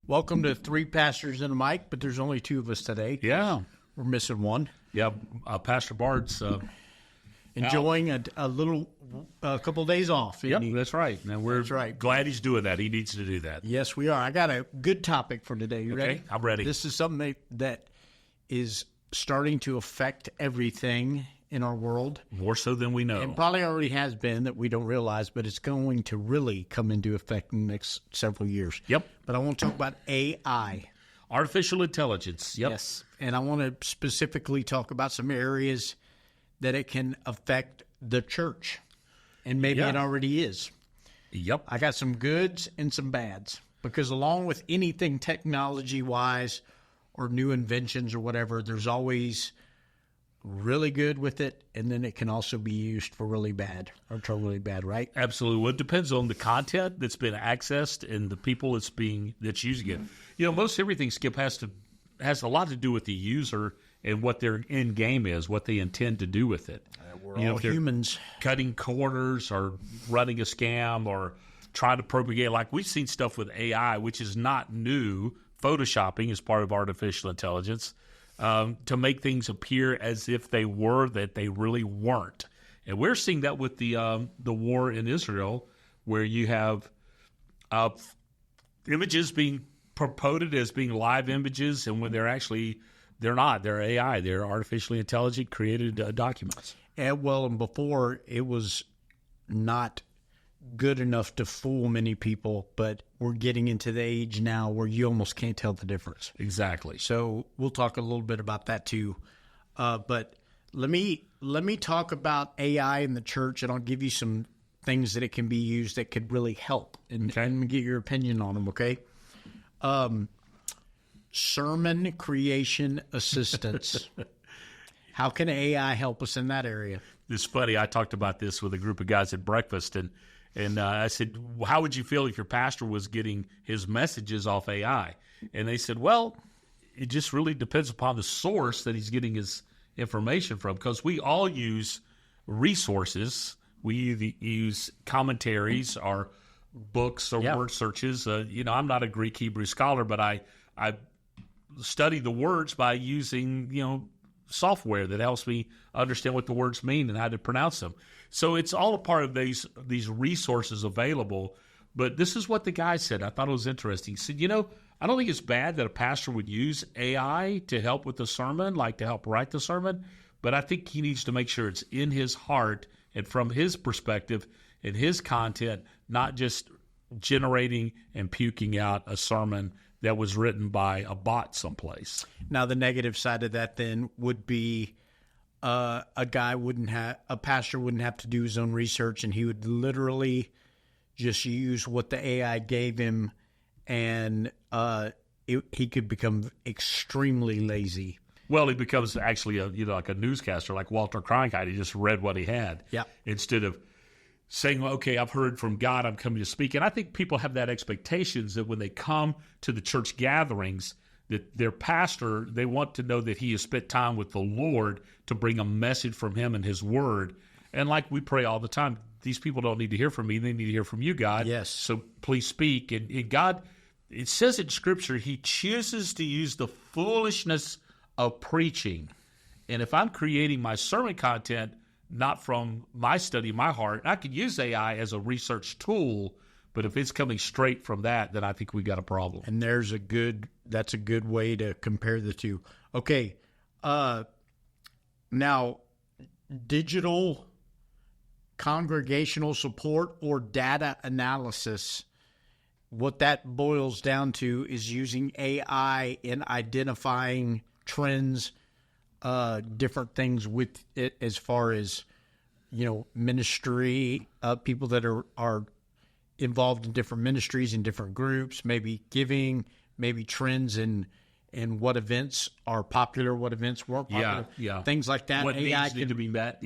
Welcome to Three Pastors and a Mic, but there's only two of us today. Yeah. We're missing one. Yeah, Pastor Bard's enjoying a couple of days off. Yep, that's right. And we're glad he's doing that. He needs to do that. Yes, we are. I got a good topic for today. You ready? I'm ready. This is something that is starting to affect everything in our world. More so than we know. And probably already has been that we don't realize, but it's going to really come into effect in the next several years. Yep. But I want to talk about AI. Artificial intelligence. Yep. Yes. And I want to specifically talk about some areas that it can affect the church. And maybe it already is. Yep. I got some goods and some bads. Because along with anything technology-wise or new inventions or whatever, there's always really good with it, and then it can also be used for really bad or totally bad, right? Absolutely. Well, it depends on the content that's been accessed and the people that's using it. You know, most everything, Skip, has a lot to do with the user and what their end game is, what they intend to do with it. We're all humans. Cutting corners or running a scam or trying to propagate. Like, we've seen stuff with AI, which is not new. Photoshopping is part of artificial intelligence. To make things appear as if they were that they really weren't. And we're seeing that with the war in Israel, where you have images being purported as being live images, and when they're not. They're AI. They're artificially intelligent created documents. And before it was not good enough to fool many people, but we're getting into the age now where you almost can't tell the difference. Exactly. So we'll talk a little bit about that too. But let me talk about AI in the church, and I'll give you some things that it can be used that could really help, and get your opinion on them. Okay. Sermon creation assistance. How can AI help us in that area? It's funny. I talked about this with a group of guys at breakfast, and I said, how would you feel if your pastor was getting his messages off AI? And they said, well, it just really depends upon the source that he's getting his information from, because we all use resources. We either use commentaries or books or word searches. I'm not a Greek Hebrew scholar, but I study the words by using, software that helps me understand what the words mean and how to pronounce them. So it's all a part of these resources available. But this is what the guy said. I thought it was interesting. He said, I don't think it's bad that a pastor would use AI to help with the sermon, like to help write the sermon, but I think he needs to make sure it's in his heart and from his perspective and his content, not just generating and puking out a sermon that was written by a bot someplace. Now, the negative side of that then would be a pastor wouldn't have to do his own research, and he would literally just use what the AI gave him, and he could become extremely lazy. Well, he becomes actually like a newscaster, like Walter Cronkite. He just read what he had, instead of saying, okay, I've heard from God, I'm coming to speak. And I think people have that expectations that when they come to the church gatherings, that their pastor, they want to know that he has spent time with the Lord to bring a message from him and his word. And like we pray all the time, these people don't need to hear from me. They need to hear from you, God. Yes. So please speak. And God, it says in Scripture, he chooses to use the foolishness of preaching. And if I'm creating my sermon content not from my study, my heart, I could use AI as a research tool, but if it's coming straight from that, then I think we got a problem. And that's a good way to compare the two. Okay. Now, digital congregational support or data analysis, what that boils down to is using AI in identifying trends, different things with it as far as, ministry, people that are involved in different ministries and different groups, maybe giving, maybe trends in what events are popular, what events weren't popular, things like that. What AI needs to be met,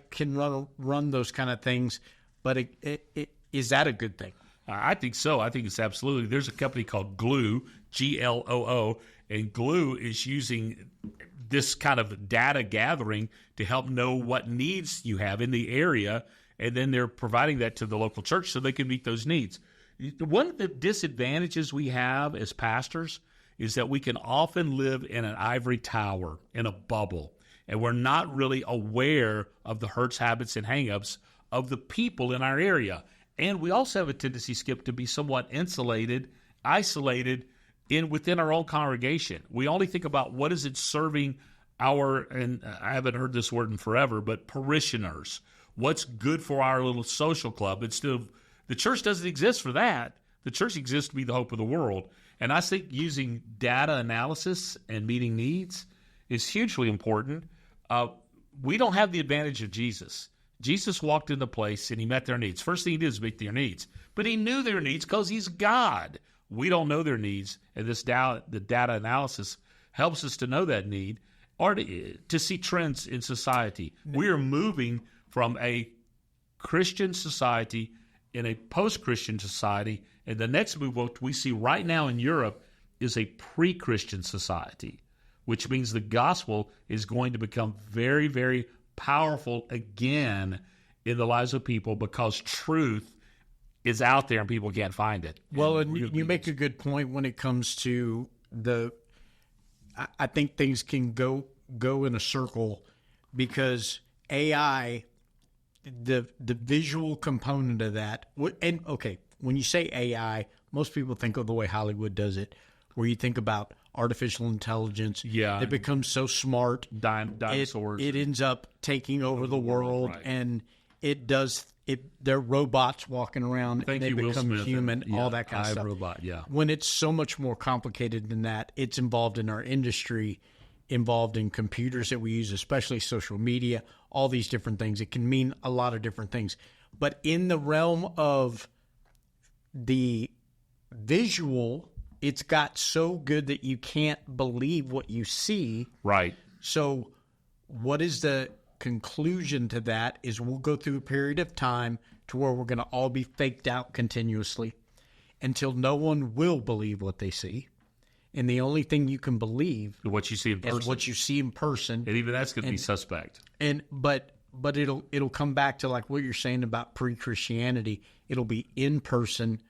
can run those kind of things. But is that a good thing? I think so. I think it's absolutely. There's a company called Gloo, Gloo, and Gloo is using this kind of data gathering to help know what needs you have in the area, and then they're providing that to the local church so they can meet those needs. One of the disadvantages we have as pastors is that we can often live in an ivory tower, in a bubble, and we're not really aware of the hurts, habits, and hangups of the people in our area. And we also have a tendency, Skip, to be somewhat insulated, isolated within our own congregation. We only think about what is it serving our, and I haven't heard this word in forever, but parishioners. What's good for our little social club? Instead of, the church doesn't exist for that. The church exists to be the hope of the world. And I think using data analysis and meeting needs is hugely important. We don't have the advantage of Jesus. Jesus walked into place and he met their needs. First thing he did is meet their needs. But he knew their needs because he's God. We don't know their needs. And the data analysis helps us to know that need or to see trends in society. We are moving from a Christian society in a post-Christian society, and the next move what we see right now in Europe is a pre-Christian society, which means the gospel is going to become very, very powerful again in the lives of people because truth is out there and people can't find it. Well, and you make a good point when it comes to I think things can go in a circle because AI, the visual component of that, and okay, when you say AI, most people think of the way Hollywood does it, where you think about artificial intelligence. Yeah. It becomes so smart. Dinosaurs. It ends up taking over the world, right. And it does it. They're robots walking around, and they become human, all that kind of stuff. Robot, yeah. When it's so much more complicated than that, it's involved in our industry, involved in computers that we use, especially social media, all these different things. It can mean a lot of different things. But in the realm of the visual, it's got so good that you can't believe what you see. Right. So what is the conclusion to that is we'll go through a period of time to where we're going to all be faked out continuously until no one will believe what they see. And the only thing you can believe what you see in person is what you see in person. And even that's going to be suspect. And but it'll come back to like what you're saying about pre-Christianity. It'll be in person,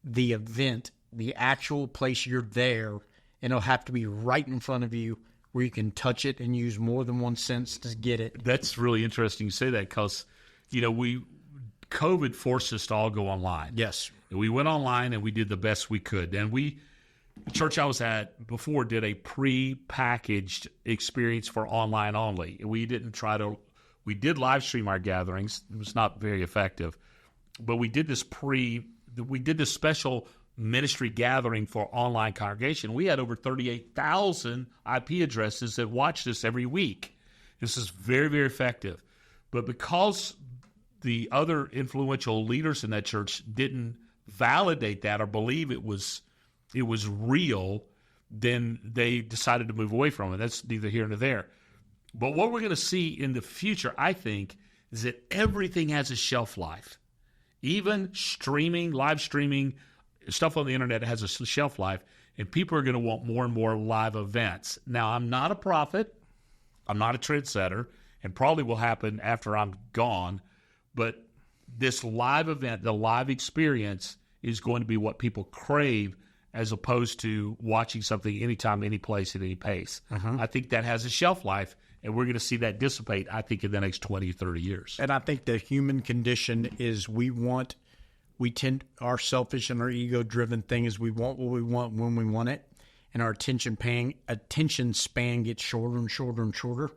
the event, the actual place you're there, and it'll have to be right in front of you where you can touch it and use more than one sense to get it. That's really interesting you say that because, COVID forced us to all go online. Yes. And we went online and we did the best we could. And the church I was at before did a pre-packaged experience for online only. We did live stream our gatherings. It was not very effective. But we did this special ministry gathering for online congregation. We had over 38,000 IP addresses that watched us every week. This is very, very effective. But because the other influential leaders in that church didn't validate that or believe it was real, then they decided to move away from it. That's neither here nor there. But what we're going to see in the future, I think, is that everything has a shelf life. Even live streaming, stuff on the internet has a shelf life, and people are going to want more and more live events. Now, I'm not a prophet. I'm not a trendsetter, and probably will happen after I'm gone. But this live event, the live experience, is going to be what people crave as opposed to watching something anytime, any place, at any pace. Uh-huh. I think that has a shelf life, and we're going to see that dissipate, I think, in the next 20 or 30 years. And I think the human condition is our selfish and our ego-driven thing is we want what we want when we want it, and our attention span gets shorter and shorter and shorter,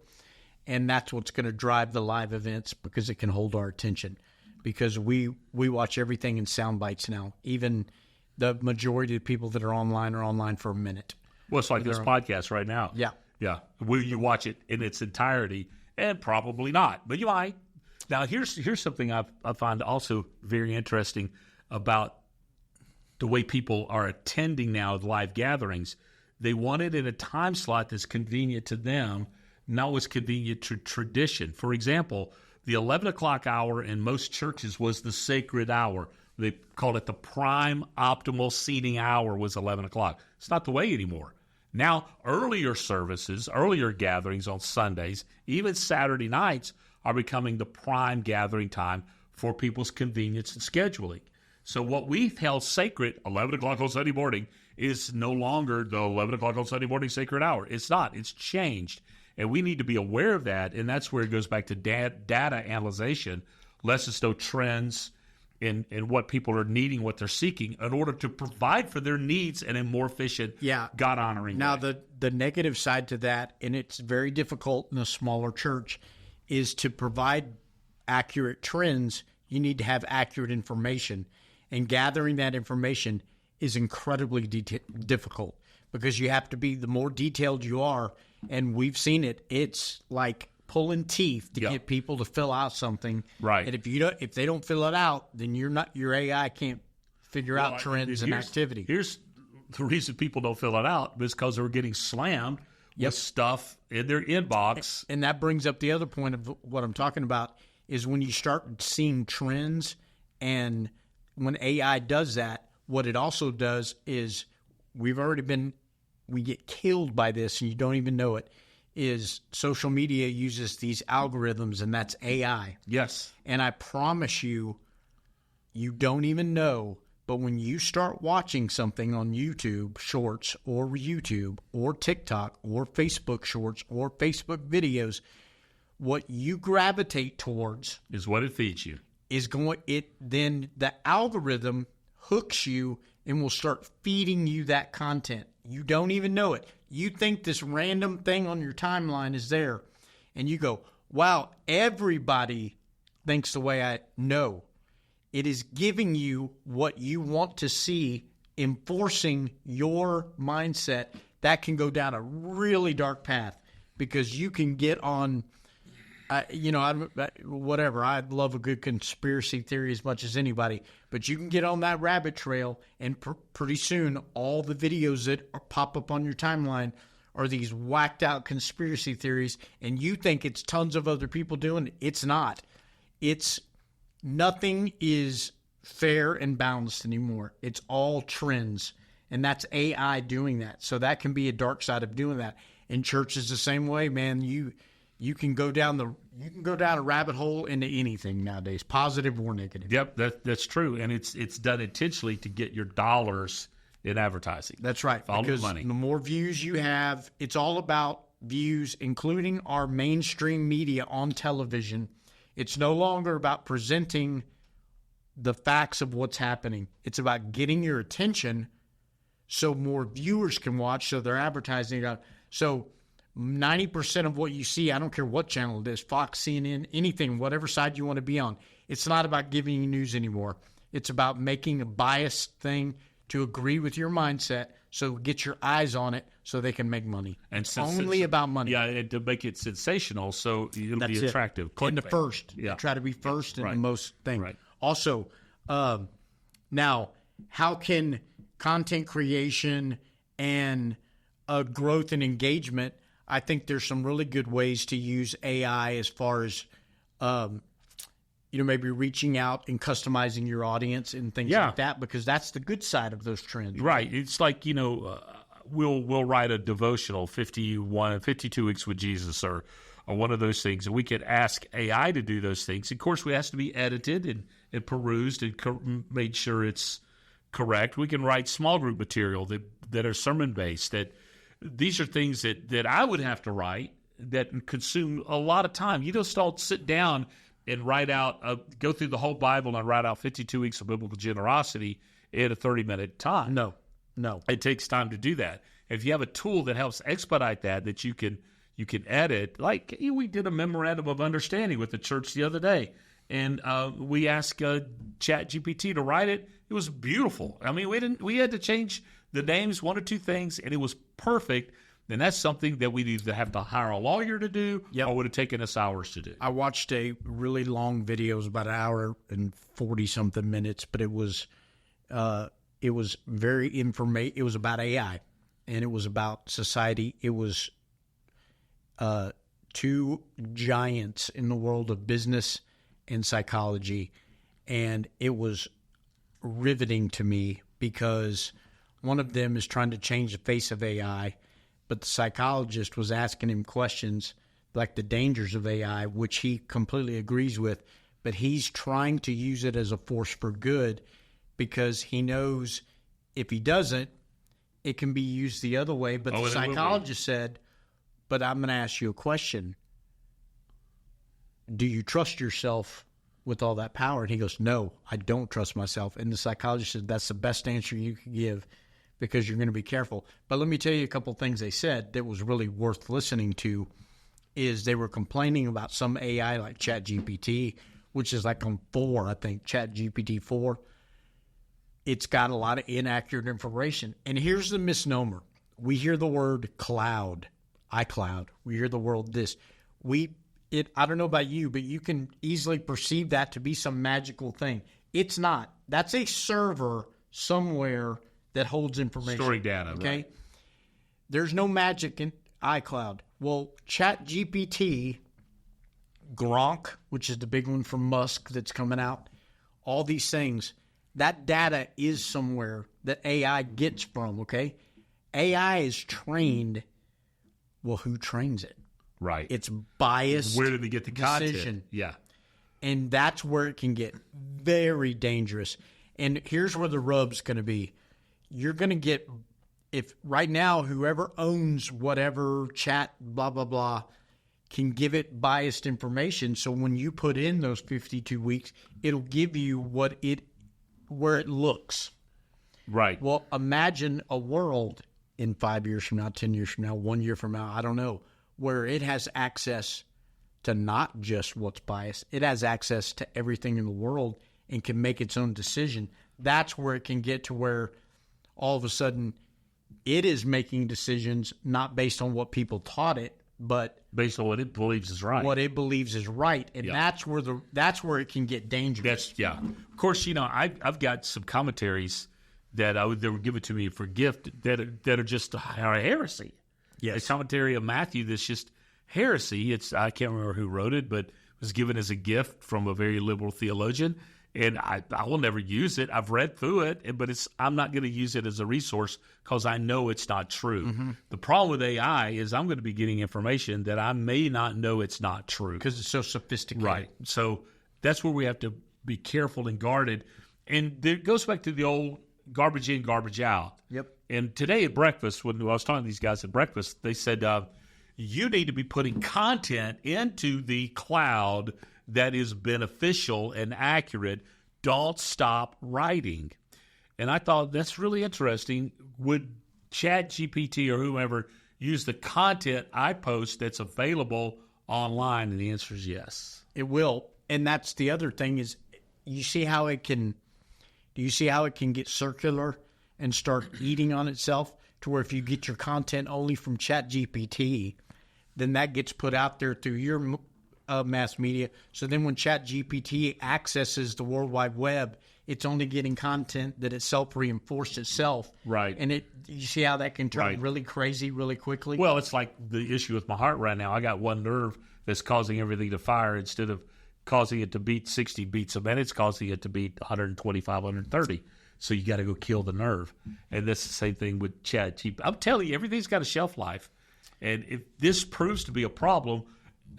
and that's what's going to drive the live events because it can hold our attention. Because we watch everything in sound bites now. Even the majority of the people that are online for a minute. Well, it's like this podcast right now. Yeah. Yeah. Will you watch it in its entirety? And probably not, but you might. Now, here's something I find also very interesting about the way people are attending now live gatherings. They want it in a time slot that's convenient to them, not what's convenient to tradition. For example, the 11 o'clock hour in most churches was the sacred hour. They called it the prime optimal seating hour was 11 o'clock. It's not the way anymore. Now, earlier gatherings on Sundays, even Saturday nights, are becoming the prime gathering time for people's convenience and scheduling. So what we held sacred, 11 o'clock on Sunday morning, is no longer the 11 o'clock on Sunday morning sacred hour. It's not. It's changed. And we need to be aware of that. And that's where it goes back to data analyzation, lets us know trends in what people are needing, what they're seeking, in order to provide for their needs in a more efficient, God-honoring Now, way. the negative side to that, and it's very difficult in a smaller church, is to provide accurate trends, you need to have accurate information. And gathering that information is incredibly difficult because you have to be, the more detailed you are, and we've seen it, it's like pulling teeth to get people to fill out something. Right. And if they don't fill it out, then your AI can't figure out trends and activity. Here's the reason people don't fill it out is because they're getting slammed with stuff in their inbox. And that brings up the other point of what I'm talking about is when you start seeing trends, and when AI does that, what it also does is we get killed by this and you don't even know it, is social media uses these algorithms, and that's AI. Yes. And I promise you, you don't even know, but when you start watching something on YouTube Shorts or YouTube or TikTok or Facebook Shorts or Facebook videos, what you gravitate towards is what it feeds you. Then the algorithm hooks you and will start feeding you that content. You don't even know it. You think this random thing on your timeline is there, and you go, wow, everybody thinks the way I know. It is giving you what you want to see, enforcing your mindset. That can go down a really dark path because you can get on, whatever. I love a good conspiracy theory as much as anybody, but you can get on that rabbit trail, and pretty soon all the videos that pop up on your timeline are these whacked out conspiracy theories, and you think it's tons of other people doing it. It's not. Nothing is fair and balanced anymore. It's all trends, and that's AI doing that. So that can be a dark side of doing that. And church is the same way, man. You can go down a rabbit hole into anything nowadays, positive or negative. Yep, that's true, and it's done intentionally to get your dollars in advertising. That's right. Follow because money. The more views you have, it's all about views, including our mainstream media on television. It's no longer about presenting the facts of what's happening. It's about getting your attention so more viewers can watch, so they're advertising it. So 90% of what you see, I don't care what channel it is, Fox, CNN, anything, whatever side you want to be on, it's not about giving you news anymore. It's about making a biased thing to agree with your mindset, so get your eyes on it so they can make money. And it's only about money. Yeah, and to make it sensational so it'll That's be attractive. And the first. Yeah. Try to be first in the most thing. Right. Also, now, how can content creation and growth and engagement, I think there's some really good ways to use AI as far as, maybe reaching out and customizing your audience and things like that, because that's the good side of those trends. Right. It's like, we'll write a devotional, 52 Weeks with Jesus or one of those things, and we could ask AI to do those things. Of course, it has to be edited and perused and made sure it's correct. We can write small group material that are sermon-based. These are things that I would have to write that consume a lot of time. You just don't sit down and write out, go through the whole Bible and write out 52 weeks of biblical generosity in a 30-minute time. No. It takes time to do that. If you have a tool that helps expedite that you can edit, like we did a memorandum of understanding with the church the other day, and we asked ChatGPT to write it. It was beautiful. I mean, we had to change the names, one or two things, and it was perfect. Then that's something that we'd either have to hire a lawyer to do or would have taken us hours to do. I watched a really long video. It was about an hour and 40-something minutes, but it was very informative. It was about AI, and it was about society. It was two giants in the world of business and psychology, and it was riveting to me because one of them is trying to change the face of AI, but the psychologist was asking him questions like the dangers of AI, which he completely agrees with, but he's trying to use it as a force for good because he knows if he doesn't, it can be used the other way. But the psychologist said, but I'm going to ask you a question. Do you trust yourself with all that power? And he goes, no, I don't trust myself. And the psychologist said, that's the best answer you can give because you're going to be careful. But let me tell you a couple things they said that was really worth listening to. Is they were complaining about some AI like ChatGPT, which is like on 4, I think, ChatGPT 4. It's got a lot of inaccurate information. And here's the misnomer. We hear the word cloud, iCloud. We hear the word this. I don't know about you, but you can easily perceive that to be some magical thing. It's not. That's a server somewhere that holds information. Storing data, okay? Right. There's no magic in iCloud. Well, ChatGPT, Gronk, which is the big one from Musk that's coming out, all these things, that data is somewhere that AI gets from, okay? AI is trained. Well, who trains it? Right. It's biased. Where did they get the decision. content? Yeah. And that's where it can get very dangerous. And here's where the rub's going to be. You're going to get, if right now, whoever owns whatever chat, blah, blah, blah, can give it biased information. So when you put in those 52 weeks, it'll give you where it looks. Right. Well, imagine a world in 5 years from now, 10 years from now, 1 year from now, I don't know, where it has access to not just what's biased. It has access to everything in the world and can make its own decision. That's where it can get to where all of a sudden it is making decisions not based on what people taught it, but based on what it believes is right. What it believes is right, and that's where it can get dangerous. Of course, I've got some commentaries that they were given to me for gift that are just a heresy. Yes. A commentary of Matthew that's just heresy. I can't remember who wrote it, but it was given as a gift from a very liberal theologian. And I will never use it. I've read through it, but I'm not going to use it as a resource because I know it's not true. Mm-hmm. The problem with AI is I'm going to be getting information that I may not know it's not true. Because it's so sophisticated. Right. So that's where we have to be careful and guarded. And it goes back to the old garbage in, garbage out. Yep. And today at breakfast, when I was talking to these guys at breakfast, they said, you need to be putting content into the cloud that is beneficial and accurate. Don't stop writing. And I thought that's really interesting. Would ChatGPT or whoever use the content I post that's available online? And the answer is yes. It will. And that's the other thing is do you see how it can get circular and start eating on itself to where if you get your content only from ChatGPT, then that gets put out there through your mass media. So then when ChatGPT accesses the World Wide Web, it's only getting content that itself reinforced itself. Right. And you see how that can turn really crazy really quickly? Well, it's like the issue with my heart right now. I got one nerve that's causing everything to fire instead of causing it to beat 60 beats a minute. It's causing it to beat 125, 130. So you got to go kill the nerve. And that's the same thing with ChatGPT. I'm telling you, everything's got a shelf life. And if this proves to be a problem,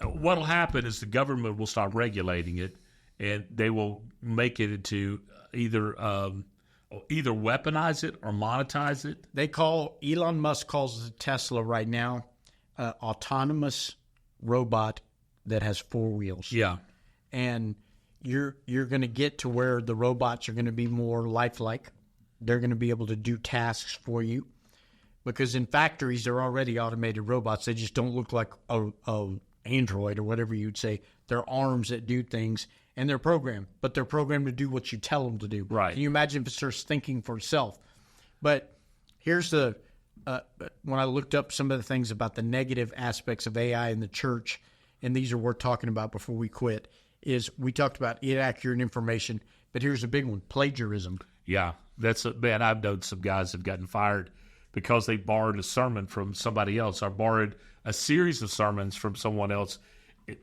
what will happen is the government will start regulating it, and they will make it into either weaponize it or monetize it. Elon Musk calls Tesla right now autonomous robot that has 4 wheels. Yeah. And you're going to get to where the robots are going to be more lifelike. They're going to be able to do tasks for you. Because in factories, they're already automated robots. They just don't look like a Android or whatever you'd say. They're arms that do things, and they're programmed. But they're programmed to do what you tell them to do. Right. Can you imagine if it starts thinking for itself? But here's when I looked up some of the things about the negative aspects of AI in the church, and these are worth talking about before we quit, is we talked about inaccurate information, but here's a big one, plagiarism. Yeah. Man, I've known some guys that have gotten fired because they borrowed a sermon from somebody else or borrowed a series of sermons from someone else.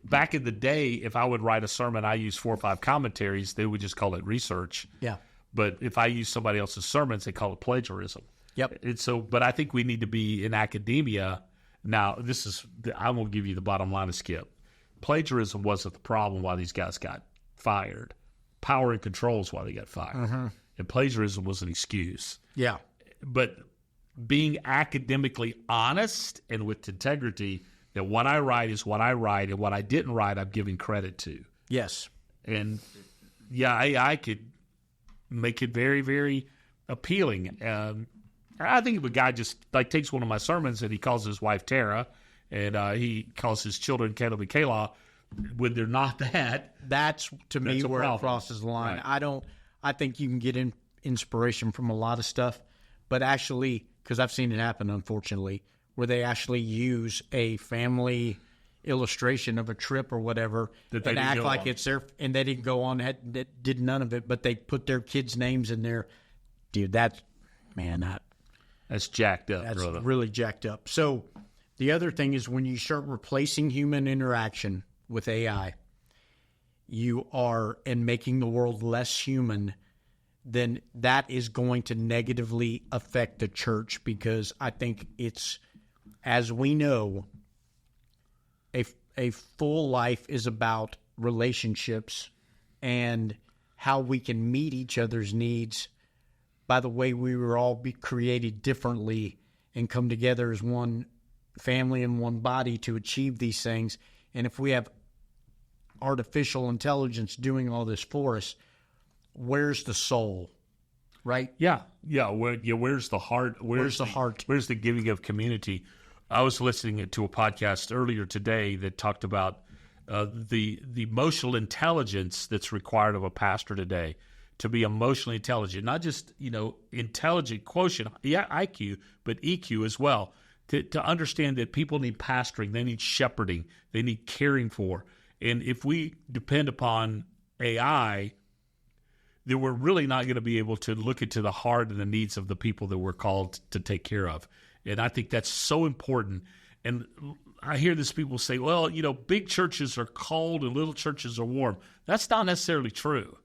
Back in the day, if I would write a sermon, I use 4 or 5 commentaries, they would just call it research. Yeah. But if I use somebody else's sermons, they call it plagiarism. Yep. And so, but I think we need to be in academia. Now, I'm going to give you the bottom line of Skip. Plagiarism wasn't the problem why these guys got fired. Power and control is why they got fired. Mm-hmm. and plagiarism was an excuse. Yeah. But being academically honest and with integrity, that what I write is what I write, and what I didn't write, I'm giving credit to. Yes. And yeah, AI could make it very, very appealing. I think if a guy just like takes one of my sermons and he calls his wife Tara, and he calls his children Caleb and Kayla, when they're not that, that's me where problem. it crosses the line. Right. I think you can get inspiration from a lot of stuff, but actually, because I've seen it happen, unfortunately, where they actually use a family illustration of a trip or whatever and act like it's their, and they didn't go on, that did none of it, but they put their kids' names in there. Dude, that's jacked up, that's brother. really jacked up. So the other thing is when you start replacing human interaction with AI, you are, and making the world less human, then that is going to negatively affect the church, because I think it's, as we know, a full life is about relationships and how we can meet each other's needs by the way we were all created differently and come together as one family and one body to achieve these things. And if we have artificial intelligence doing all this for us, where's the soul, right? Yeah. Where's the heart? Where's the heart? Where's the giving of community? I was listening to a podcast earlier today that talked about the emotional intelligence that's required of a pastor today to be emotionally intelligent, not just intelligent quotient, IQ, but EQ as well. To understand that people need pastoring, they need shepherding, they need caring for, and if we depend upon AI, then we're really not going to be able to look into the heart and the needs of the people that we're called to take care of. And I think that's so important. And I hear this people say, well, big churches are cold and little churches are warm. That's not necessarily true.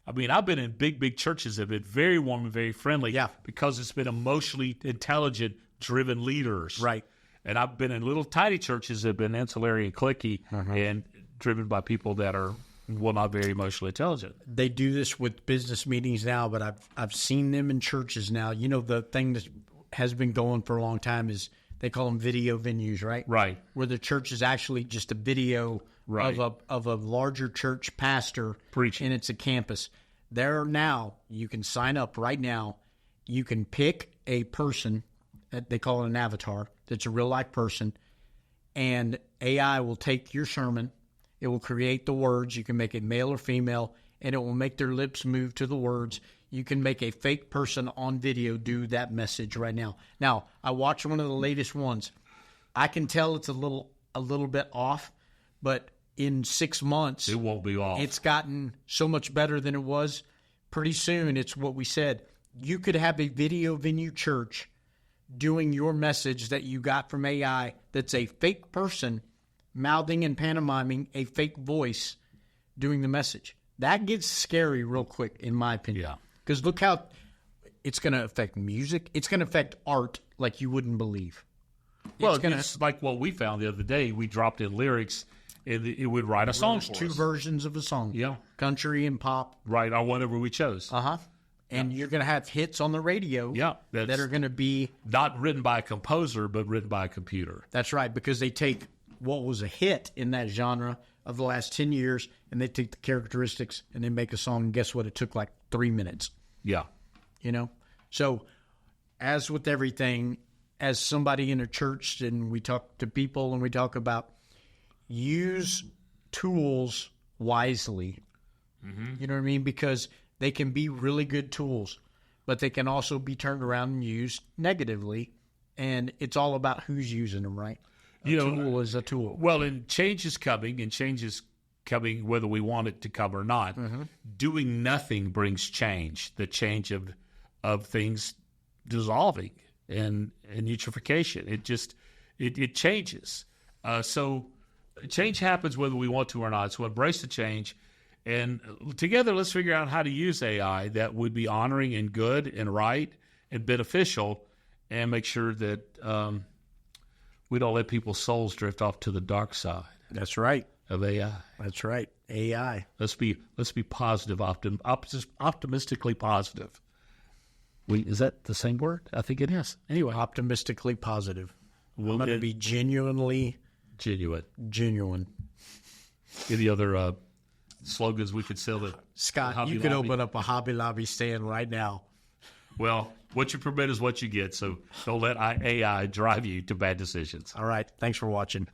I mean, I've been in big churches that have been very warm and very friendly because it's been emotionally intelligent, driven leaders. Right. And I've been in little tiny churches that have been ancillary and cliquey and driven by people that are, not very emotionally intelligent. They do this with business meetings now, but I've seen them in churches now. The thing that has been going for a long time is they call them video venues, right? Right. Where the church is actually just a video of a larger church pastor preaching, and it's a campus. There now, you can sign up right now. You can pick a person, they call it an avatar, that's a real life person, and AI will take your sermon. It will create the words. You can make it male or female, and it will make their lips move to the words. You can make a fake person on video do that message right now. Now, I watched one of the latest ones. I can tell it's a little bit off, but in 6 months, it won't be off. It's gotten so much better than it was. Pretty soon, it's what we said. You could have a video venue church doing your message that you got from AI that's a fake person mouthing and pantomiming a fake voice doing the message. That gets scary real quick, in my opinion. Yeah. Because look how it's going to affect music. It's going to affect art like you wouldn't believe. It's like what we found the other day. We dropped in lyrics, and it would write a song for us. Two versions of a song. Yeah. Country and pop. Right, on whatever we chose. And you're going to have hits on the radio that are going to be... not written by a composer, but written by a computer. That's right, because they take what was a hit in that genre of the last 10 years, and they take the characteristics and they make a song, and guess what? It took like 3 minutes. Yeah. So as with everything, as somebody in a church, and we talk to people and we talk about use tools wisely. You know what I mean? Because they can be really good tools, but they can also be turned around and used negatively, and it's all about who's using them, right? A tool is a tool. Well, and change is coming, whether we want it to come or not. Doing nothing brings change, the change of things dissolving and eutrophication. It changes. So change happens whether we want to or not. So embrace the change. And together, let's figure out how to use AI that would be honoring and good and right and beneficial, and make sure that we don't let people's souls drift off to the dark side. That's right. Of AI. That's right. AI. Let's be positive, optimistically positive. Is that the same word? I think it is. Anyway, Optimistically positive. I'm going to be genuine. Any other slogans we could sell to Scott, Hobby you could Lobby? open up a Hobby Lobby stand right now. Well, what you permit is what you get, so don't let AI drive you to bad decisions. All right. Thanks for watching.